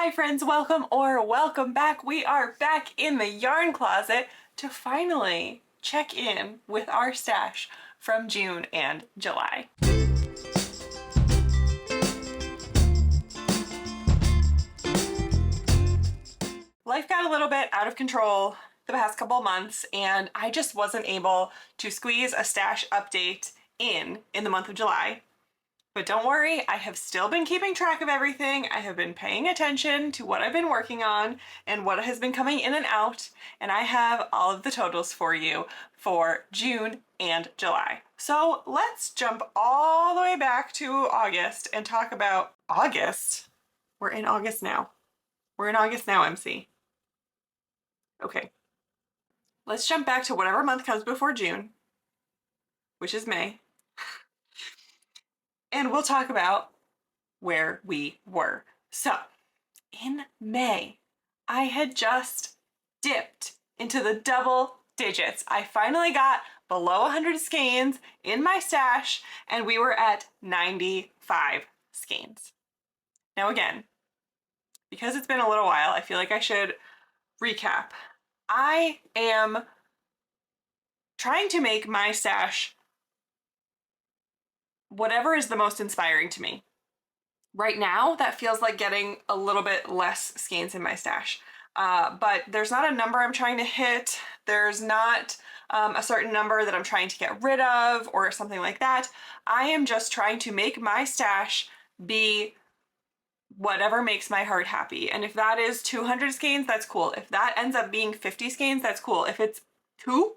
Hi friends, welcome or welcome back. We are back in the yarn closet to finally check in with our stash from June and July. Life got a little bit out of control the past couple months and I just wasn't able to squeeze a stash update in the month of July. But don't worry, I have still been keeping track of everything. I have been paying attention to what I've been working on and what has been coming in and out, and I have all of the totals for you for June and July. So let's jump all the way back to August and talk about August. We're in August now. We're in August now, MC. Okay. Let's jump back to whatever month comes before June, which is May. And we'll talk about where we were. So in May, I had just dipped into the double digits. I finally got below 100 skeins in my stash and we were at 95 skeins. Now again, because it's been a little while, I feel like I should recap. I am trying to make my stash whatever is the most inspiring to me. Right now, that feels like getting a little bit less skeins in my stash. But there's not a number I'm trying to hit. There's not a certain number that I'm trying to get rid of or something like that. I am just trying to make my stash be whatever makes my heart happy. And if that is 200 skeins, that's cool. If that ends up being 50 skeins, that's cool. If it's 2,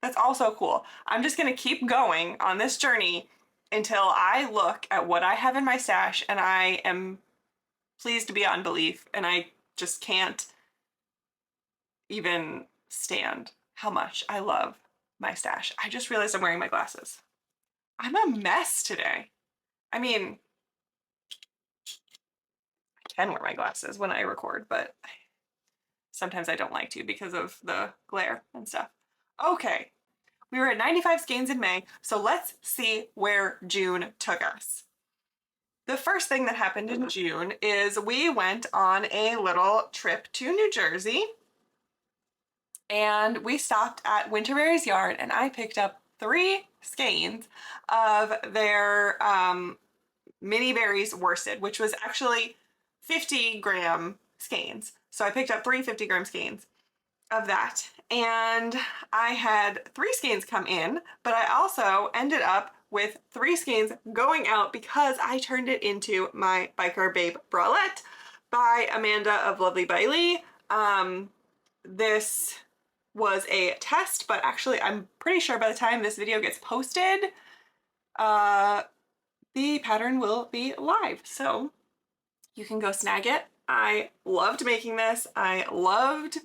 that's also cool. I'm just gonna keep going on this journey until I look at what I have in my stash and I am pleased beyond belief and I just can't even stand how much I love my stash. I just realized I'm wearing my glasses. I'm a mess today. I mean, I can wear my glasses when I record, but sometimes I don't like to because of the glare and stuff. Okay, we were at 95 skeins in May, so let's see where June took us. The first thing that happened in June is we went on a little trip to New Jersey and we stopped at Winterberry's Yarn and I picked up 3 skeins of their mini berries worsted, which was actually 50-gram skeins. So I picked up 3 50-gram skeins of that. And I had 3 skeins come in, but I also ended up with 3 skeins going out because I turned it into my Biker Babe bralette by Amanda of Lovely Bailey. This was a test, but actually I'm pretty sure by the time this video gets posted, the pattern will be live. So you can go snag it. I loved making this. I loved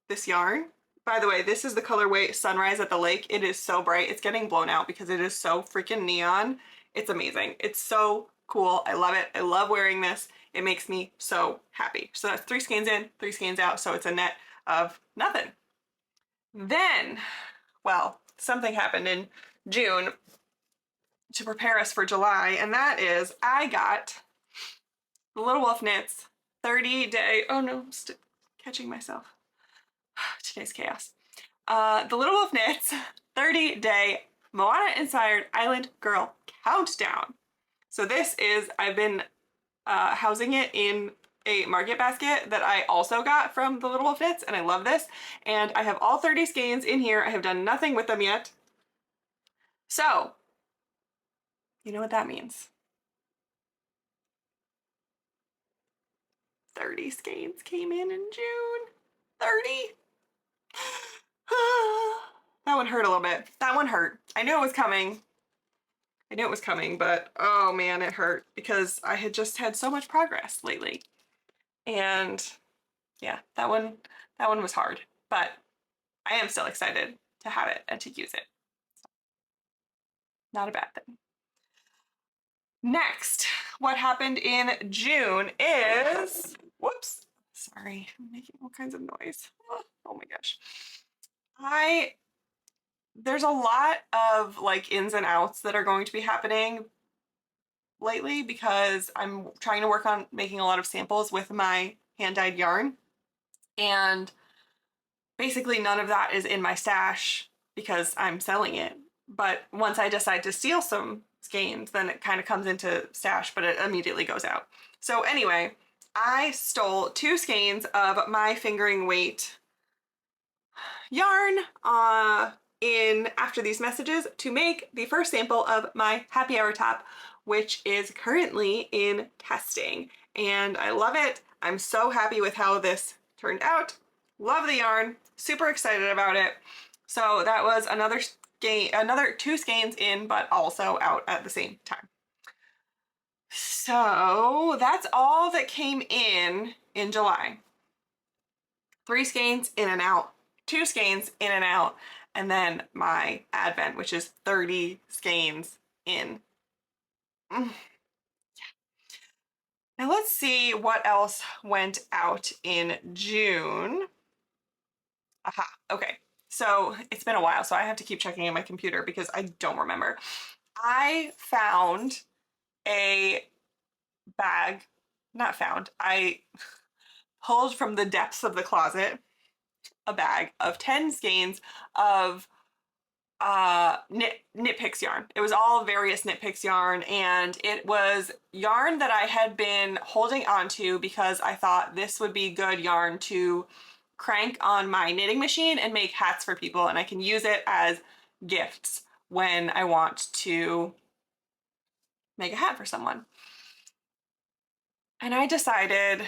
this yarn. By the way, this is the colorway Sunrise at the Lake. It is so bright. It's getting blown out because it is so freaking neon. It's amazing. It's so cool. I love it. I love wearing this. It makes me so happy. So that's 3 skeins in, 3 skeins out. So it's a net of nothing. Then, well, something happened in June to prepare us for July, and that is I got the Little Wolf Knits 30-day, oh no, I'm catching myself. Today's chaos. The Little Wolf Knits 30-day Moana-inspired Island Girl Countdown. So this is, I've been housing it in a market basket that I also got from the Little Wolf Knits, and I love this. And I have all 30 skeins in here. I have done nothing with them yet. So, you know what that means. 30 skeins came in June. 30. That one hurt a little bit. That one hurt. I knew it was coming. But oh man, it hurt because I had just had so much progress lately. And yeah, that one was hard, but I am still excited to have it and to use it. So, not a bad thing. Next, what happened in June is, whoops, sorry, I'm making all kinds of noise. Oh my gosh. There's a lot of like ins and outs that are going to be happening lately because I'm trying to work on making a lot of samples with my hand-dyed yarn. And basically none of that is in my stash because I'm selling it. But once I decide to steal some skeins, then it kind of comes into stash, but it immediately goes out. So anyway, I stole 2 skeins of my fingering weight yarn in after these messages to make the first sample of my happy hour top, which is currently in testing. And I love it. I'm so happy with how this turned out. Love the yarn, super excited about it. So that was another 2 skeins in, but also out at the same time. So that's all that came in July. 3 skeins in and out, 2 skeins in and out, and then my advent, which is 30 skeins in. Now let's see what else went out in June. Aha, okay. So it's been a while, so I have to keep checking in my computer because I don't remember. I found a bag, not found, I pulled from the depths of the closet a bag of 10 skeins of Knit Picks yarn. It was all various Knit Picks yarn, and it was yarn that I had been holding onto because I thought this would be good yarn to crank on my knitting machine and make hats for people, and I can use it as gifts when I want to make a hat for someone. And I decided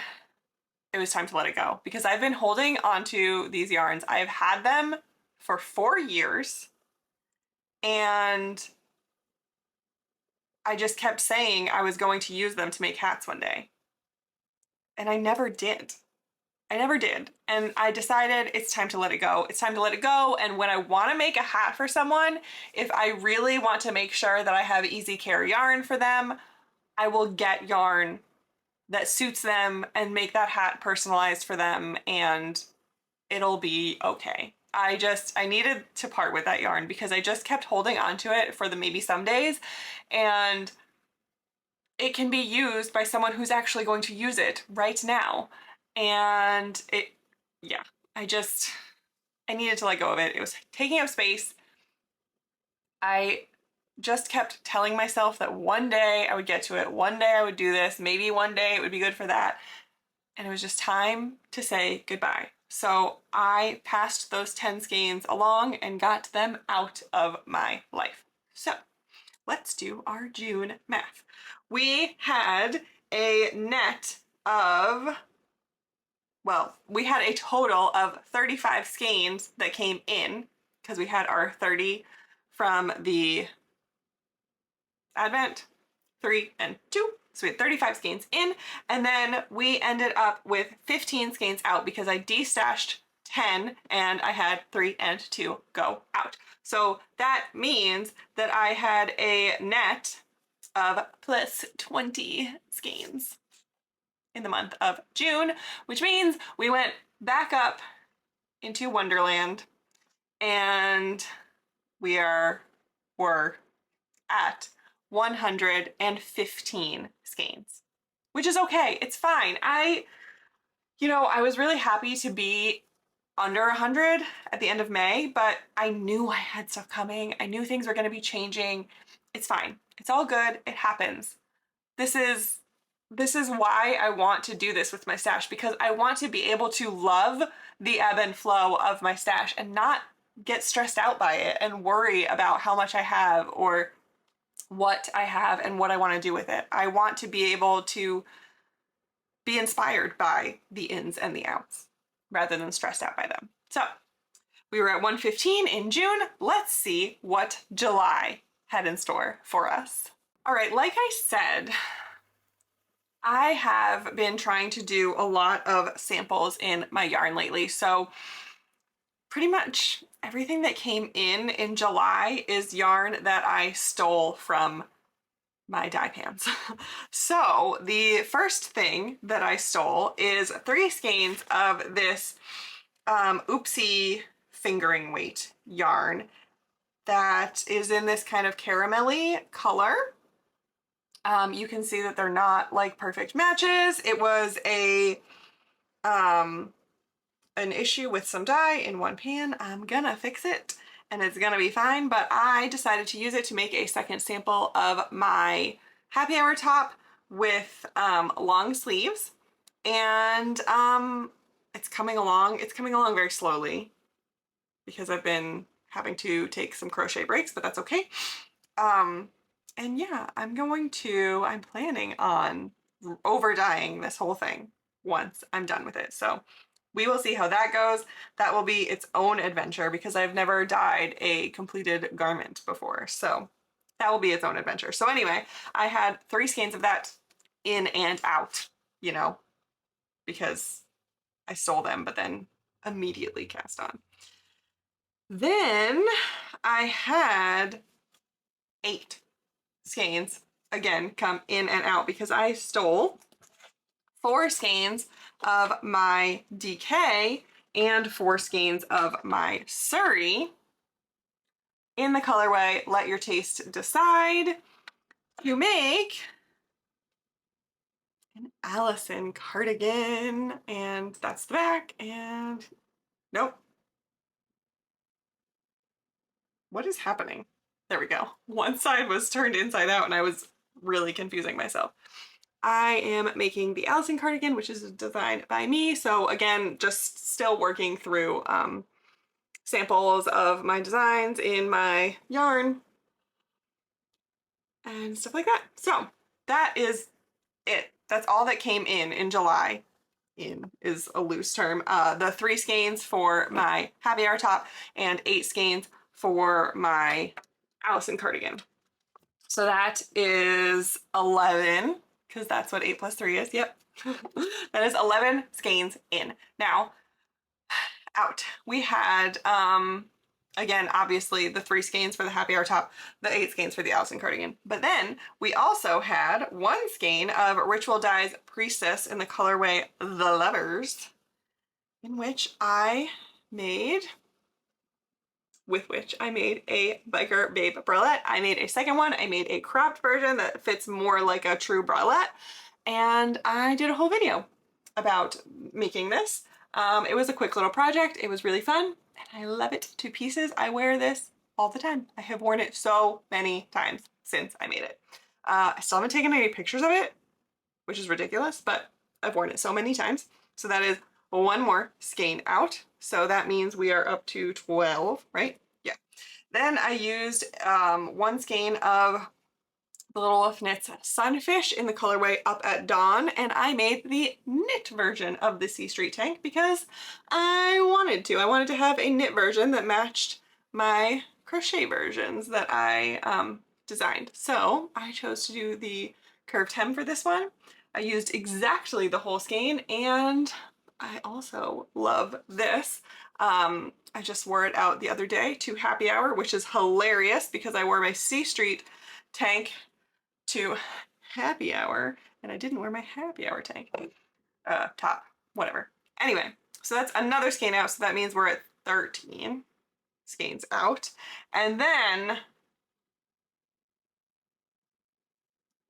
it was time to let it go because I've been holding onto these yarns. I've had them for 4 years, and I just kept saying I was going to use them to make hats one day. And I never did. I never did. And I decided it's time to let it go. It's time to let it go. And when I want to make a hat for someone, if I really want to make sure that I have easy care yarn for them, I will get yarn that suits them and make that hat personalized for them, and it'll be okay. I needed to part with that yarn because I just kept holding on to it for the maybe some days, and it can be used by someone who's actually going to use it right now. And yeah, I needed to let go of it. It was taking up space. I just kept telling myself that one day I would get to it. One day I would do this. Maybe one day it would be good for that. And it was just time to say goodbye. So I passed those 10 skeins along and got them out of my life. So let's do our June math. We had a net of, well, we had a total of 35 skeins that came in because we had our 30 from the Advent, 3 and 2. So we had 35 skeins in, and then we ended up with 15 skeins out because I destashed 10 and I had 3 and 2 go out. So that means that I had a net of plus 20 skeins in the month of June, which means we went back up into Wonderland, and we're at 115 skeins, which is okay. It's fine. I was really happy to be under 100 at the end of May, but I knew I had stuff coming. I knew things were going to be changing. It's fine. It's all good. It happens. This is why I want to do this with my stash, because I want to be able to love the ebb and flow of my stash and not get stressed out by it and worry about how much I have or what I have and what I want to do with it. I want to be able to be inspired by the ins and the outs rather than stressed out by them. So we were at 115 in June. Let's see what July had in store for us. All right, like I said, I have been trying to do a lot of samples in my yarn lately. So pretty much everything that came in July is yarn that I stole from my dye pans. So the first thing that I stole is 3 skeins of this Oopsie fingering weight yarn that is in this kind of caramelly color. You can see that they're not like perfect matches. It was um, an issue with some dye in one pan. I'm gonna fix it and it's gonna be fine, but I decided to use it to make a second sample of my happy hour top with long sleeves. And it's coming along. It's coming along very slowly because I've been having to take some crochet breaks, but that's okay. Um, and yeah, I'm planning on over dyeing this whole thing once I'm done with it. So we will see how that goes. That will be its own adventure because I've never dyed a completed garment before. So that will be its own adventure. So anyway, I had 3 skeins of that in and out, you know, because I stole them, but then immediately cast on. Then I had 8 skeins again come in and out because I stole 4 skeins of my DK and 4 skeins of my Surrey in the colorway Let Your Taste Decide to make an Allison cardigan. And that's the back. And nope. What is happening? There we go. One side was turned inside out and I was really confusing myself. I am making the Allison cardigan, which is designed by me. So again, just still working through samples of my designs in my yarn and stuff like that. So that is it. That's all that came in July. In is a loose term. The 3 skeins for my happy hour top and 8 skeins for my Allison cardigan. So that is 11, because that's what 8 plus 3 is. Yep. That is 11 skeins in. Now, out. We had, again, obviously the 3 skeins for the happy hour top, the 8 skeins for the Allison cardigan. But then we also had 1 skein of Ritual Dyes Priestess in the colorway The Lovers, in which I made a biker babe bralette. I made a second one. I made a cropped version that fits more like a true bralette. And I did a whole video about making this. It was a quick little project. It was really fun and I love it to pieces. I wear this all the time. I have worn it so many times since I made it. I still haven't taken any pictures of it, which is ridiculous, but I've worn it so many times. So that is 1 more skein out. So that means we are up to 12, right? Yeah. Then I used 1 skein of the Little Wolf Knits Sunfish in the colorway Up at Dawn, and I made the knit version of the C Street tank because I wanted to. I wanted to have a knit version that matched my crochet versions that I designed. So I chose to do the curved hem for this one. I used exactly the whole skein, and I also love this. I just wore it out the other day to happy hour, which is hilarious because I wore my C Street tank to happy hour and I didn't wear my happy hour tank top, whatever. Anyway, so that's another skein out, so that means we're at 13 skeins out. And then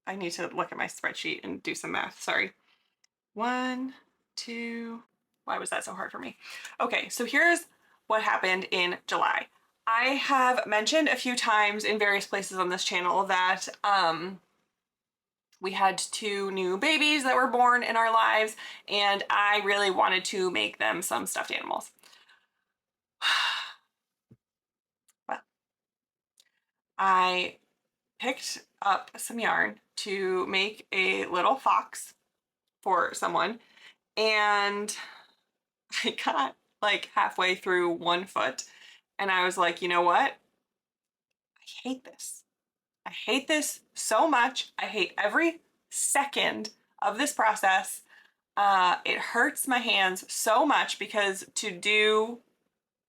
I need to look at my spreadsheet and do some math. Sorry. 1, 2, why was that so hard for me? Okay, so here's what happened in July. I have mentioned a few times in various places on this channel that we had 2 new babies that were born in our lives, and I really wanted to make them some stuffed animals. Well, I picked up some yarn to make a little fox for someone, and I got like halfway through 1 foot, and I was like, you know what? I hate this. I hate this so much. I hate every second of this process. It hurts my hands so much because to do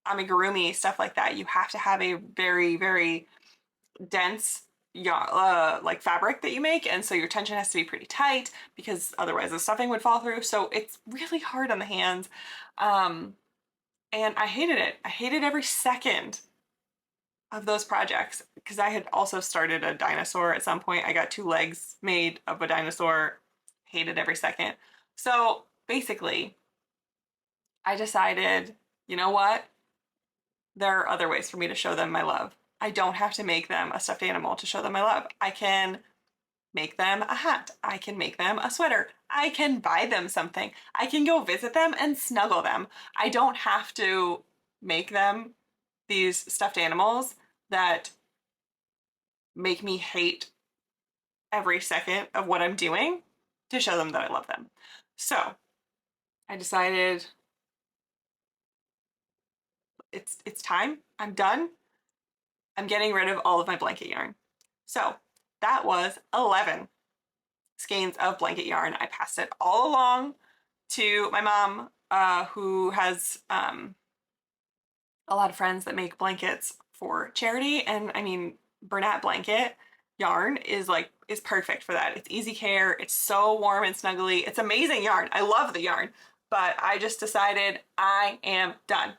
amigurumi, stuff like that, you have to have a very, very dense like fabric that you make, and so your tension has to be pretty tight because otherwise the stuffing would fall through. So it's really hard on the hands. And I hated it. I hated every second of those projects because I had also started a dinosaur at some point. I got two legs made of a dinosaur, hated every second. So basically, I decided, you know what? There are other ways for me to show them my love. I don't have to make them a stuffed animal to show them my love. I can make them a hat. I can make them a sweater. I can buy them something. I can go visit them and snuggle them. I don't have to make them these stuffed animals that make me hate every second of what I'm doing to show them that I love them. So I decided it's time. I'm done. I'm getting rid of all of my blanket yarn. So that was 11 skeins of blanket yarn. I passed it all along to my mom, who has a lot of friends that make blankets for charity. And I mean, Bernat blanket yarn is perfect for that. It's easy care. It's so warm and snuggly. It's amazing yarn. I love the yarn, but I just decided I am done.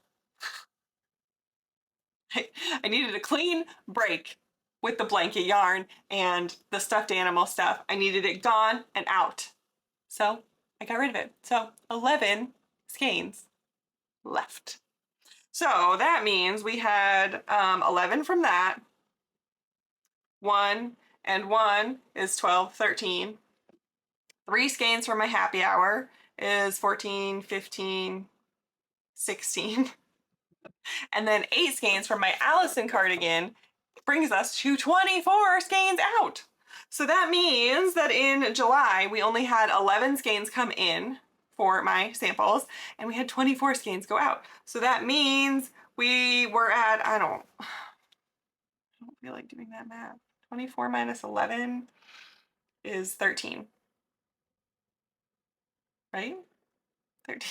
I needed a clean break with the blanket yarn and the stuffed animal stuff. I needed it gone and out. So I got rid of it. So 11 skeins left. So that means we had 11 from that. 1 and 1 is 12, 13. 3 skeins from my happy hour is 14, 15, 16. And then 8 skeins from my Allison cardigan brings us to 24 skeins out. So that means that in July, we only had 11 skeins come in for my samples, and we had 24 skeins go out. So that means we were at, I don't feel like doing that math. 24 minus 11 is 13, right? 13.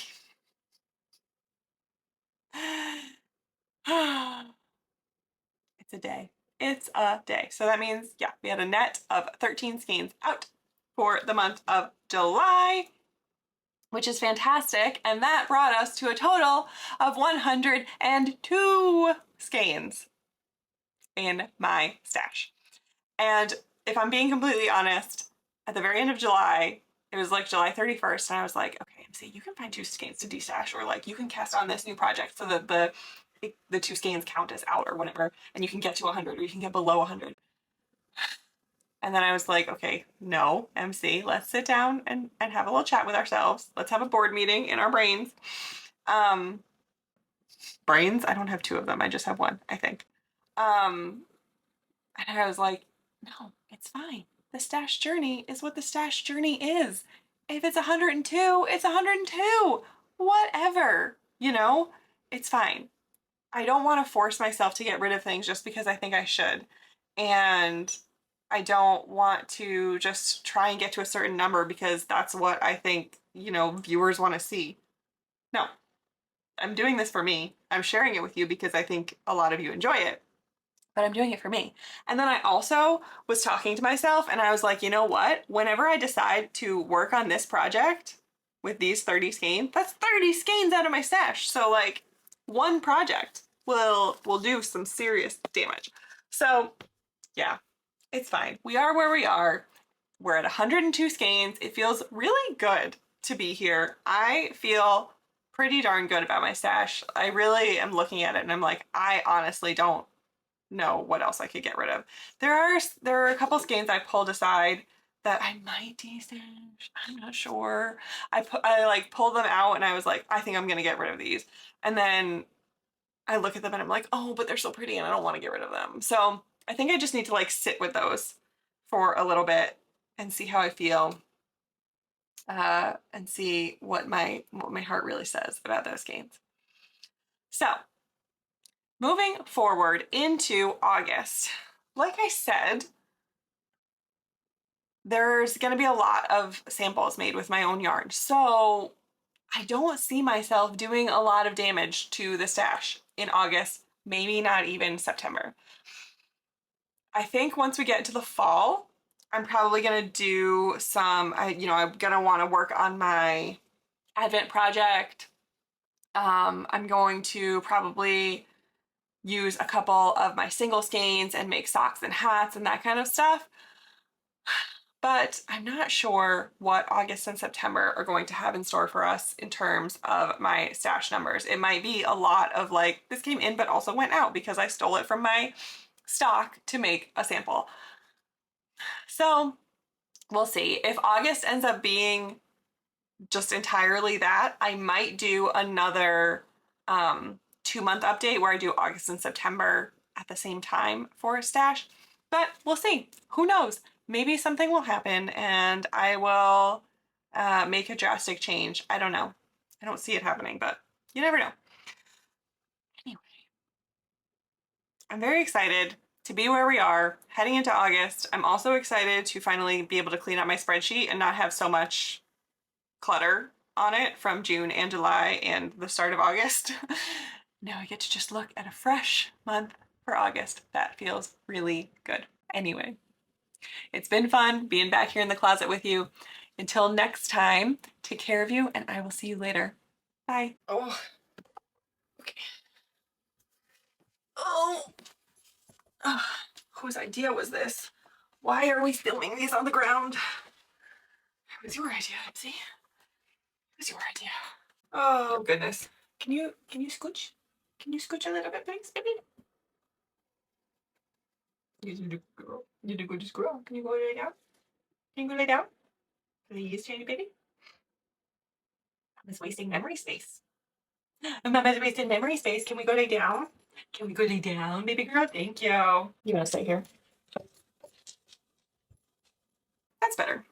It's a day. It's a day. So that means, yeah, we had a net of 13 skeins out for the month of July, which is fantastic. And that brought us to a total of 102 skeins in my stash. And if I'm being completely honest, at the very end of July, it was like July 31st, and I was like, okay, MC, you can find 2 skeins to destash, or like you can cast on this new project so that the 2 skeins count as out or whatever, and you can get to 100 or you can get below 100. And then I was like, okay, no, MC, let's sit down and have a little chat with ourselves. Let's have a board meeting in our brains. Um, Brains? I don't have 2 of them. I just have 1, I think. And I was like, no, it's fine. The stash journey is what the stash journey is. If it's 102, it's 102. Whatever, it's fine. I don't want to force myself to get rid of things just because I think I should. And I don't want to just try and get to a certain number because that's what I think, viewers want to see. No, I'm doing this for me. I'm sharing it with you because I think a lot of you enjoy it, but I'm doing it for me. And then I also was talking to myself and I was like, you know what? Whenever I decide to work on this project with these 30 skeins, that's 30 skeins out of my stash. So like one project will do some serious damage. So yeah, it's fine. We are where we are. We're at 102 skeins. It feels really good to be here. I feel pretty darn good about my stash. I really am looking at it and I'm like, I honestly don't know what else I could get rid of. There are a couple skeins I pulled aside that I might destash. I'm not sure. I like pulled them out and I was like, I think I'm gonna get rid of these. And then I look at them and I'm like, oh, but they're so pretty and I don't want to get rid of them. So I think I just need to like sit with those for a little bit and see how I feel. And see what my heart really says about those skeins. So moving forward into August, like I said, there's going to be a lot of samples made with my own yarn. So I don't see myself doing a lot of damage to the stash in August, maybe not even September. I think once we get into the fall, I'm probably going to do some, I'm going to want to work on my Advent project. I'm going to probably use a couple of my single skeins and make socks and hats and that kind of stuff. But I'm not sure what August and September are going to have in store for us in terms of my stash numbers. It might be a lot of like, this came in but also went out because I stole it from my stock to make a sample. So we'll see. If August ends up being just entirely that, I might do another 2-month update where I do August and September at the same time for a stash. But we'll see. Who knows? Maybe something will happen and I will make a drastic change. I don't know. I don't see it happening, but you never know. Anyway, I'm very excited to be where we are heading into August. I'm also excited to finally be able to clean up my spreadsheet and not have so much clutter on it from June and July and the start of August. Now I get to just look at a fresh month for August. That feels really good. Anyway, it's been fun being back here in the closet with you. Until next time, take care of you and I will see you later. Bye. Oh, okay. Oh, whose idea was this? Why are we filming these on the ground? It was your idea, Ipsy. It was your idea. Oh goodness. Can you scooch? Can you scooch a little bit, please, baby? You're the good girl. You're the goodest girl. Can you go lay down? Can you go lay down? Please, tiny baby. Mama's wasting memory space. Mama's wasting memory space. Can we go lay down? Can we go lay down, baby girl? Thank you. You want to stay here? That's better.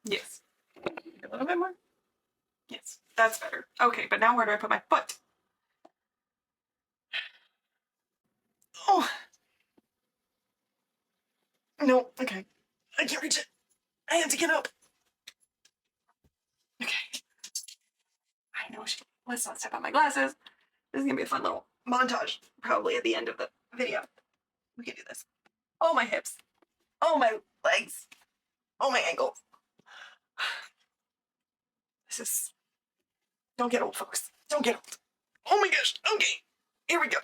Yes. A little bit more. Yes, that's better. Okay, but now where do I put my foot? Oh, no. Okay. I can't reach it. I have to get up. Okay. I know she. Let's not step on my glasses. This is gonna be a fun little montage, probably at the end of the video. We can do this. Oh, my hips. Oh, my legs. Oh, my ankles. This is. Don't get old, folks. Don't get old. Oh my gosh. Okay. Here we go.